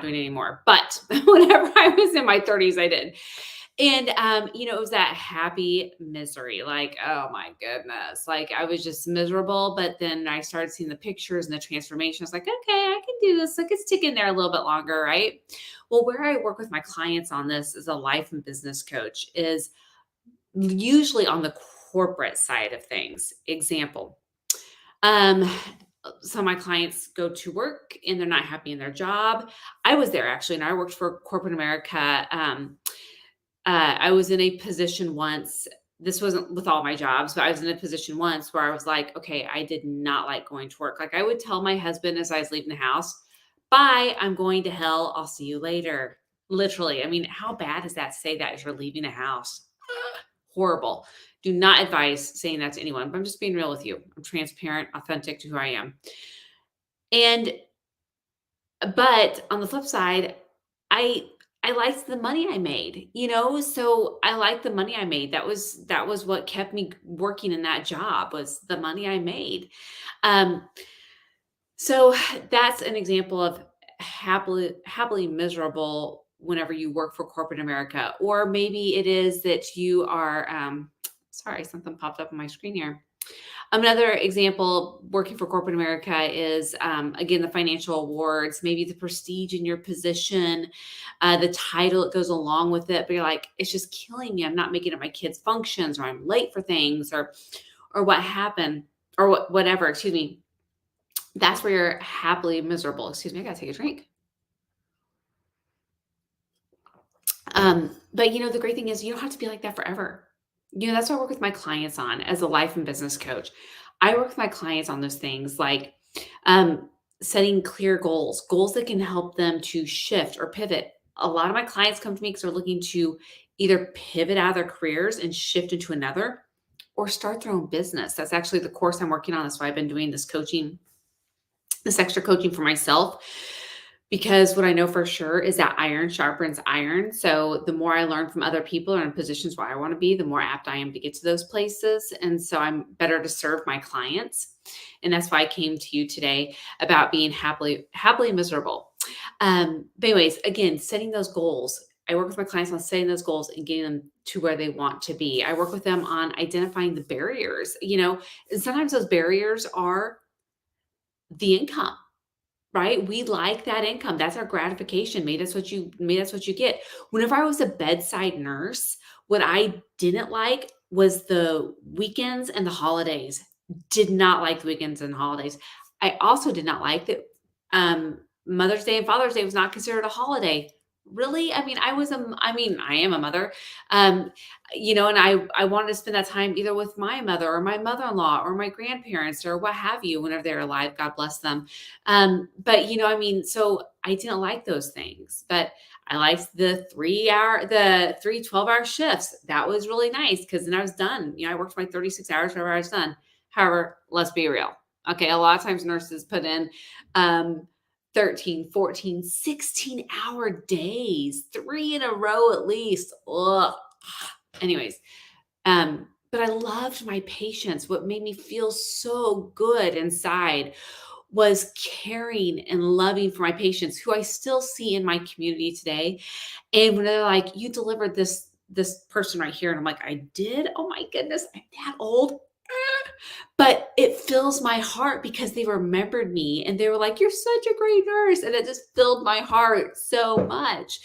not doing it anymore. But whenever I was in my 30s, I did. And, it was that happy misery, like, oh my goodness, like I was just miserable. But then I started seeing the pictures and the transformation. I was like, okay, I can do this. I can stick in there a little bit longer, right? Well, where I work with my clients on this as a life and business coach is usually on the corporate side of things. Example, um, so my clients go to work and they're not happy in their job. I was there actually, and I worked for corporate America. I was in a position once. This wasn't with all my jobs, but I was in a position once where I was like, okay, I did not like going to work. Like I would tell my husband as I was leaving the house, bye, I'm going to hell. I'll see you later. Literally. I mean, how bad is that to say that as you're leaving a house? Horrible. Do not advise saying that to anyone, but I'm just being real with you. I'm transparent, authentic to who I am. And but on the flip side, I I liked the money I made, so I liked the money I made. That was what kept me working in that job was the money I made. Um, so that's an example of happily miserable whenever you work for corporate America. Or maybe it is that you are sorry, something popped up on my screen here. Another example working for corporate America is, again, the financial awards, maybe the prestige in your position, the title that goes along with it. But you're like, it's just killing me. I'm not making it my kids' functions, or I'm late for things, or what happened, or whatever. Excuse me. That's where you're happily miserable. Excuse me. I gotta take a drink. But the great thing is you don't have to be like that forever. That's what I work with my clients on as a life and business coach. I work with my clients on those things like um, setting clear goals that can help them to shift or pivot. A lot of my clients come to me because they're looking to either pivot out of their careers and shift into another or start their own business. That's actually the course I'm working on. That's why I've been doing this coaching, this extra coaching for myself, because what I know for sure is that iron sharpens iron. So the more I learn from other people or in positions where I want to be, the more apt I am to get to those places. And so I'm better to serve my clients. And that's why I came to you today about being happily miserable. But anyways, again, setting those goals. I work with my clients on setting those goals and getting them to where they want to be. I work with them on identifying the barriers, and sometimes those barriers are the income, right? We like that income. That's our gratification. Maybe that's what you get. Whenever I was a bedside nurse, what I didn't like was the weekends and the holidays. Did not like the weekends and holidays. I also did not like that Mother's Day and Father's Day was not considered a holiday. Really? I am a mother. Um, and I wanted to spend that time either with my mother or my mother-in-law or my grandparents or what have you whenever they're alive. God bless them. But so I didn't like those things, but I liked the 3 12-hour shifts. That was really nice because then I was done. I worked my 36 hours whenever I was done. However, let's be real. Okay. A lot of times nurses put in, um, 13, 14, 16-hour days, 3 in a row at least. Ugh. Anyways, but I loved my patients. What made me feel so good inside was caring and loving for my patients who I still see in my community today. And when they're like, you delivered this person right here. And I'm like, I did? Oh my goodness, I'm that old. But it fills my heart because they remembered me and they were like, you're such a great nurse. And it just filled my heart so much.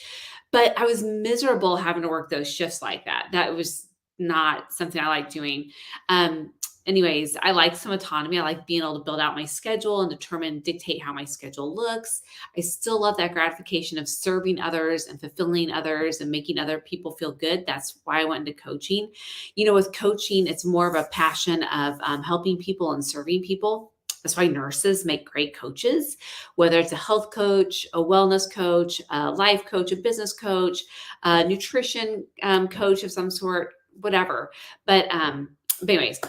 But I was miserable having to work those shifts like that. That was not something I like doing. Um, Anyways, I like some autonomy. I like being able to build out my schedule and dictate how my schedule looks. I still love that gratification of serving others and fulfilling others and making other people feel good. That's why I went into coaching. With coaching, it's more of a passion of helping people and serving people. That's why nurses make great coaches, whether it's a health coach, a wellness coach, a life coach, a business coach, a nutrition coach of some sort, whatever. But anyways,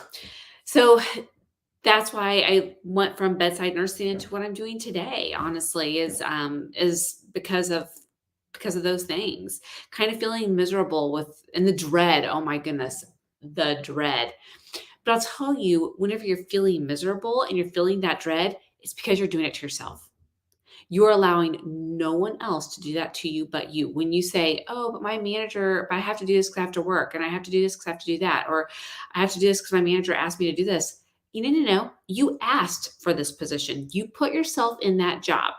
so that's why I went from bedside nursing into what I'm doing today, honestly, is because of those things. Kind of feeling miserable and the dread. Oh my goodness, the dread. But I'll tell you, whenever you're feeling miserable and you're feeling that dread, it's because you're doing it to yourself. You're allowing no one else to do that to you but you. When you say, "Oh, but my manager, but I have to do this because I have to work, and I have to do this because I have to do that, or I have to do this because my manager asked me to do this." No. You asked for this position. You put yourself in that job.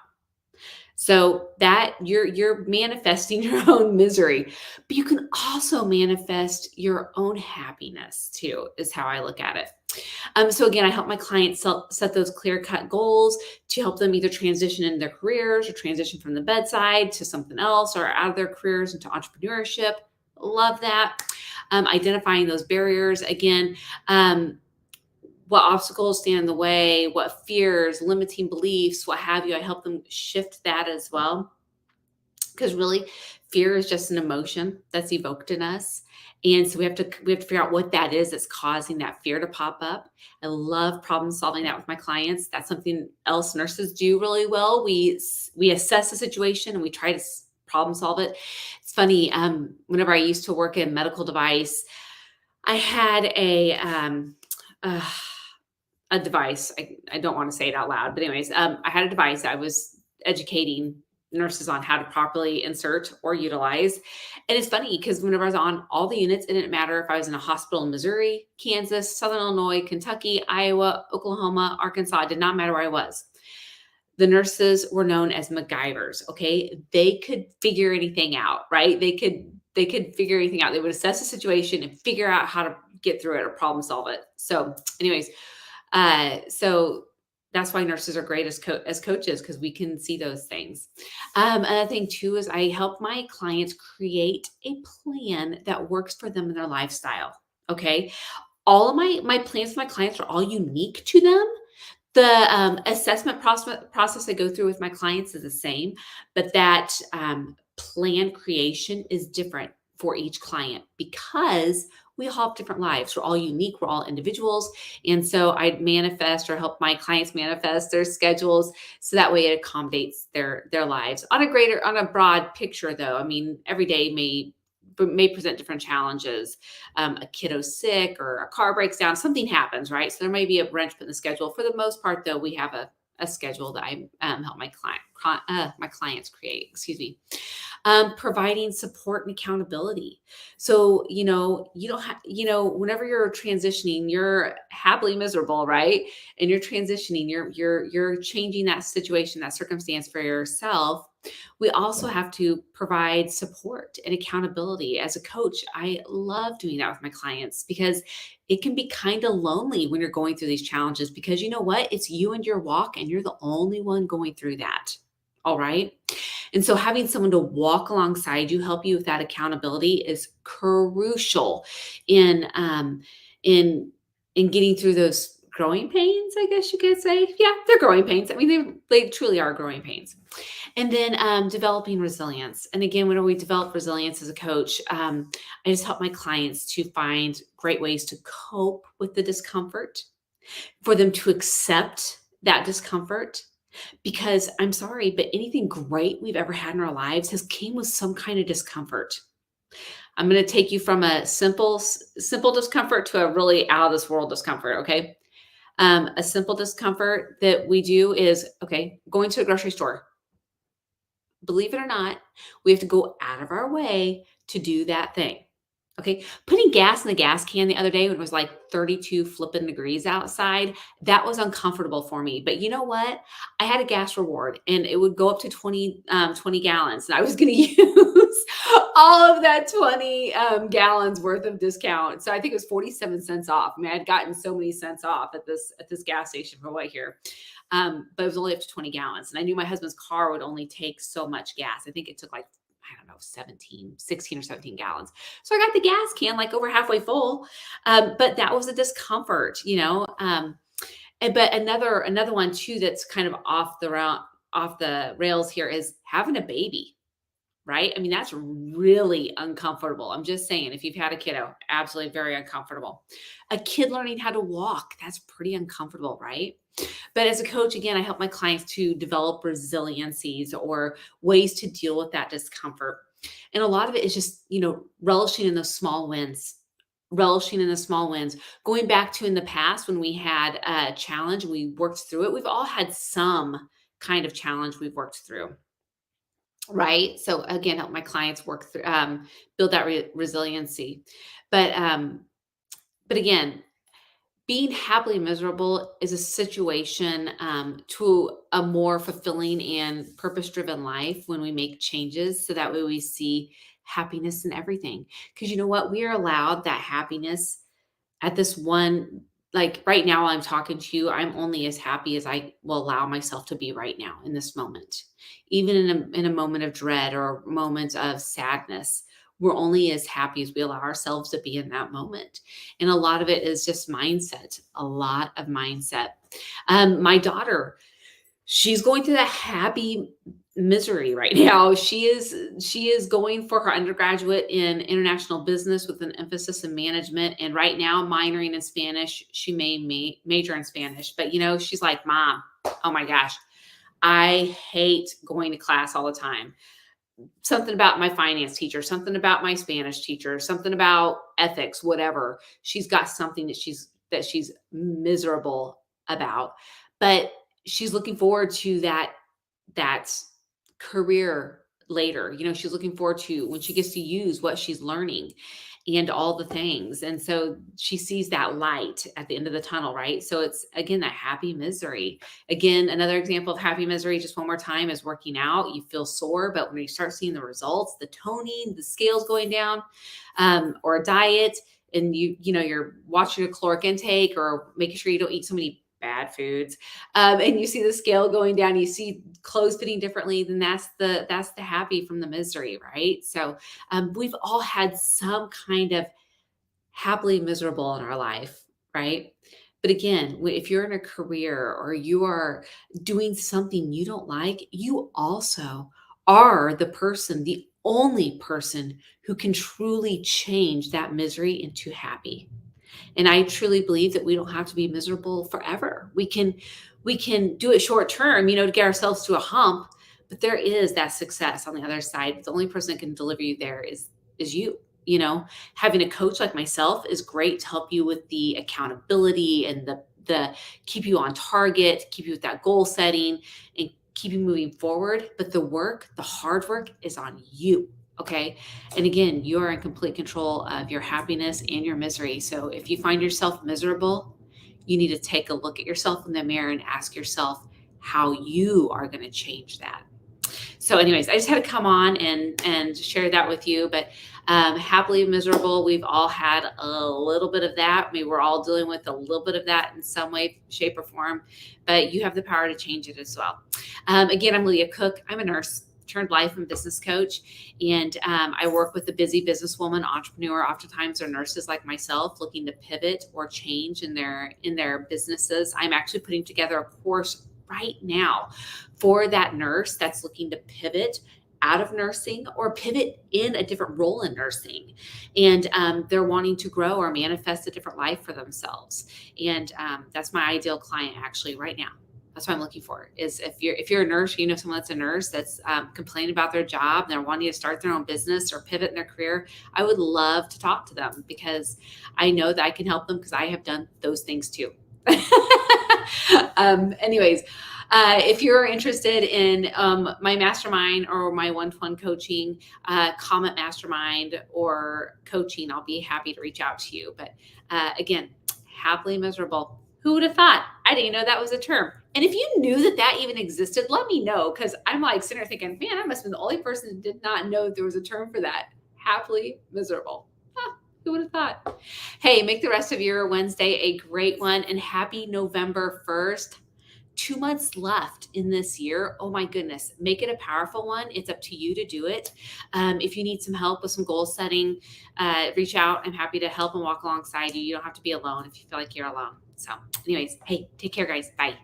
So that you're manifesting your own misery, but you can also manifest your own happiness too, is how I look at it. So again, I help my clients set those clear cut goals to help them either transition in their careers or transition from the bedside to something else or out of their careers into entrepreneurship. Love that. Identifying those barriers again. What obstacles stand in the way, what fears, limiting beliefs, what have you. I help them shift that as well. Because really, fear is just an emotion that's evoked in us. And so we have to figure out what that is that's causing that fear to pop up. I love problem solving that with my clients. That's something else nurses do really well. We assess the situation and we try to problem solve it. It's funny. Whenever I used to work in medical device, I had uh, a device. I don't want to say it out loud, but anyways, I had a device I was educating nurses on how to properly insert or utilize. And it's funny because whenever I was on all the units, it didn't matter if I was in a hospital in Missouri, Kansas, Southern Illinois, Kentucky, Iowa, Oklahoma, Arkansas, it did not matter where I was. The nurses were known as MacGyvers. Okay. They could figure anything out, right? They could figure anything out. They would assess the situation and figure out how to get through it or problem solve it. So anyways, so that's why nurses are great as coaches because we can see those things. Another thing too is I help my clients create a plan that works for them and their lifestyle. Okay, all of my plans for my clients are all unique to them. The assessment process I go through with my clients is the same, but that plan creation is different for each client because we all have different lives. We're all unique. We're all individuals. And so I manifest or help my clients manifest their schedules so that way it accommodates their lives. On a broad picture though, I mean, every day may present different challenges. A kiddo's sick or a car breaks down, something happens, right? So there may be a wrench put in the schedule. For the most part, though, we have a schedule that I help my clients create. Excuse me. Providing support and accountability. So you don't have whenever you're transitioning, you're happily miserable, right? And you're transitioning, you're changing that situation, that circumstance for yourself. We also have to provide support and accountability. As a coach, I love doing that with my clients because it can be kind of lonely when you're going through these challenges because you know what? It's you and your walk, and you're the only one going through that. All right. And so having someone to walk alongside you, help you with that accountability is crucial in in getting through those growing pains, I guess you could say. Yeah, they're growing pains. I mean, they truly are growing pains. And then developing resilience. And again, when we develop resilience as a coach, I just help my clients to find great ways to cope with the discomfort, for them to accept that discomfort. Because I'm sorry, but anything great we've ever had in our lives has came with some kind of discomfort. I'm going to take you from a simple discomfort to a really out of this world discomfort. Okay. A simple discomfort that we do is okay, going to a grocery store. Believe it or not, we have to go out of our way to do that thing. Okay. Putting gas in the gas can the other day when it was like 32 flipping degrees outside, that was uncomfortable for me. But you know what? I had a gas reward and it would go up to 20 gallons. And I was going to use all of that 20 gallons worth of discount. So I think it was 47 cents off. I mean, I had gotten so many cents off at this gas station for what here. But it was only up to 20 gallons. And I knew my husband's car would only take so much gas. I think it took like, I don't know, 16 or 17 gallons. So I got the gas can like over halfway full. But that was a discomfort, but another one too, that's kind of off the rails here is having a baby. Right? I mean, that's really uncomfortable. I'm just saying, if you've had a kiddo, absolutely very uncomfortable. A kid learning how to walk, that's pretty uncomfortable, right? But as a coach, again, I help my clients to develop resiliencies or ways to deal with that discomfort. And a lot of it is just, relishing in those small wins. Relishing in the small wins. Going back to in the past when we had a challenge and we worked through it, we've all had some kind of challenge we've worked through. Right. So again, help my clients work through, build that resiliency. But, um, but again, being happily miserable is a situation to a more fulfilling and purpose driven life when we make changes. So that way we see happiness in everything. Because you know what? We are allowed that happiness at this one, like right now while I'm talking to you, I'm only as happy as I will allow myself to be right now in this moment. Even in a moment of dread or a moment of sadness, we're only as happy as we allow ourselves to be in that moment. And a lot of it is just mindset, a lot of mindset. My daughter, she's going through that happy misery right now. She is going for her undergraduate in international business with an emphasis in management, and right now minoring in Spanish. She may major in Spanish, but she's like, "Mom, oh my gosh, I hate going to class all the time. Something about my finance teacher, something about my Spanish teacher, something about ethics, whatever. She's got something that she's miserable about, but she's looking forward to that career later. She's looking forward to when she gets to use what she's learning and all the things. And so she sees that light at the end of the tunnel, right? So it's again that happy misery. Again, another example of happy misery, just one more time, is working out. You feel sore, but when you start seeing the results, the toning, the scales going down, or a diet, and you're watching your caloric intake or making sure you don't eat so many bad foods, and you see the scale going down, you see clothes fitting differently, then that's the happy from the misery, right? So we've all had some kind of happily miserable in our life, right? But again, if you're in a career or you are doing something you don't like, you also are the only person who can truly change that misery into happy. And I truly believe that we don't have to be miserable forever. We can do it short term, to get ourselves to a hump, but there is that success on the other side. The only person that can deliver you there is you. Having a coach like myself is great to help you with the accountability and the keep you on target, keep you with that goal setting and keep you moving forward. But the hard work is on you. Okay. And again, you are in complete control of your happiness and your misery. So if you find yourself miserable, you need to take a look at yourself in the mirror and ask yourself how you are going to change that. So anyways, I just had to come on and share that with you. But happily miserable, we've all had a little bit of that. We were all dealing with a little bit of that in some way, shape, or form, but you have the power to change it as well. Again, I'm Lydia Cook. I'm a nurse turned life and business coach. And I work with a busy businesswoman, entrepreneur. Oftentimes they're nurses like myself looking to pivot or change in their businesses. I'm actually putting together a course right now for that nurse that's looking to pivot out of nursing or pivot in a different role in nursing. And they're wanting to grow or manifest a different life for themselves. And that's my ideal client actually right now. That's what I'm looking for. Is if you're a nurse, someone that's a nurse that's complaining about their job, and they're wanting to start their own business or pivot in their career. I would love to talk to them because I know that I can help them because I have done those things too. Anyways, if you're interested in my mastermind or my one-to-one coaching, comment mastermind or coaching, I'll be happy to reach out to you. But again, happily miserable. Who would have thought? I didn't know that was a term. And if you knew that even existed, let me know, because I'm like sitting there thinking, man, I must have been the only person who did not know there was a term for that. Happily miserable. Who would have thought? Hey, make the rest of your Wednesday a great one, and happy November 1st. 2 months left in this year. Oh my goodness. Make it a powerful one. It's up to you to do it. If you need some help with some goal setting, reach out. I'm happy to help and walk alongside you. You don't have to be alone if you feel like you're alone. So anyways, hey, take care, guys. Bye.